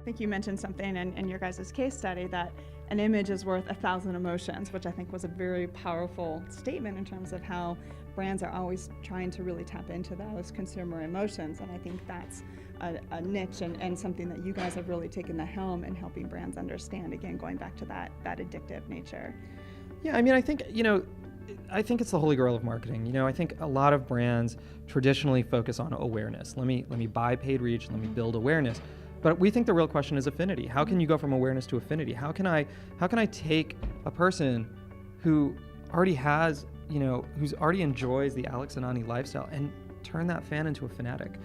I think you mentioned something in your guys' case study that an image is worth 1,000 emotions, which I think was a very powerful statement in terms of how brands are always trying to really tap into those consumer emotions. And I think that's a niche and something that you guys have really taken the helm in helping brands understand, again, going back to that addictive nature. Yeah, I mean, I think it's the holy grail of marketing. I think a lot of brands traditionally focus on awareness. Let me buy paid reach, let me build awareness. But we think the real question is affinity. How can you go from awareness to affinity? How can I take a person who already has, who's already enjoys the Alex and Ani lifestyle and turn that fan into a fanatic?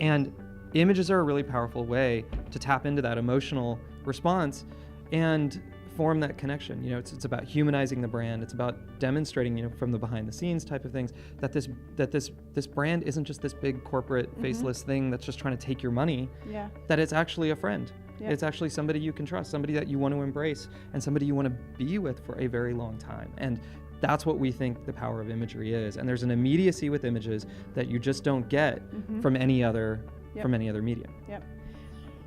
And images are a really powerful way to tap into that emotional response and form that connection. It's about humanizing the brand. It's about demonstrating, from the behind the scenes type of things, that this brand isn't just this big corporate faceless thing that's just trying to take your money. Yeah. That it's actually a friend. Yep. It's actually somebody you can trust, somebody that you want to embrace, and somebody you want to be with for a very long time. And that's what we think the power of imagery is. And there's an immediacy with images that you just don't get from any other medium. Yep.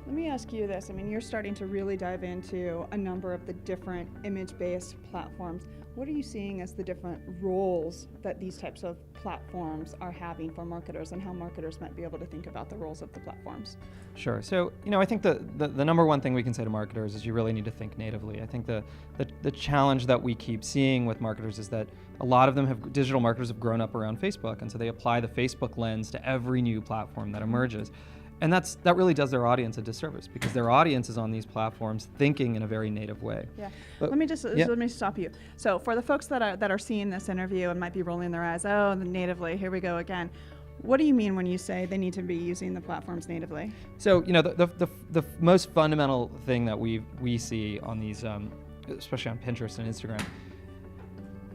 Let me ask you this. I mean, you're starting to really dive into a number of the different image-based platforms. What are you seeing as the different roles that these types of platforms are having for marketers, and how marketers might be able to think about the roles of the platforms? Sure. So, I think the number one thing we can say to marketers is you really need to think natively. I think the challenge that we keep seeing with marketers is that a lot of digital marketers have grown up around Facebook, and so they apply the Facebook lens to every new platform that emerges. And that really does their audience a disservice, because their audience is on these platforms thinking in a very native way. Yeah. But, let me stop you. So for the folks that are seeing this interview and might be rolling their eyes, natively, here we go again. What do you mean when you say they need to be using the platforms natively? So the most fundamental thing that we see on these, especially on Pinterest and Instagram,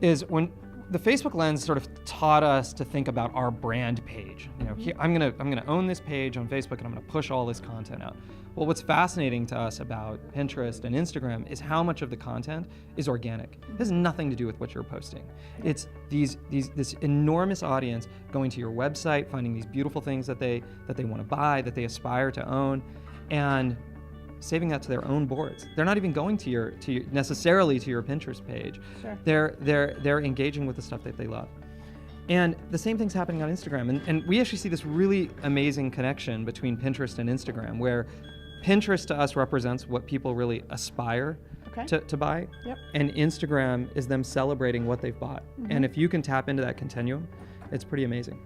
is when the Facebook lens sort of taught us to think about our brand page. Here, I'm gonna own this page on Facebook, and I'm gonna push all this content out. Well, what's fascinating to us about Pinterest and Instagram is how much of the content is organic. It has nothing to do with what you're posting. It's this enormous audience going to your website, finding these beautiful things that they want to buy, that they aspire to own, and saving that to their own boards. They're not even going necessarily to your Pinterest page. Sure. They're engaging with the stuff that they love. And the same thing's happening on Instagram. And we actually see this really amazing connection between Pinterest and Instagram, where Pinterest to us represents what people really aspire to buy. Yep. And Instagram is them celebrating what they've bought. And if you can tap into that continuum, it's pretty amazing.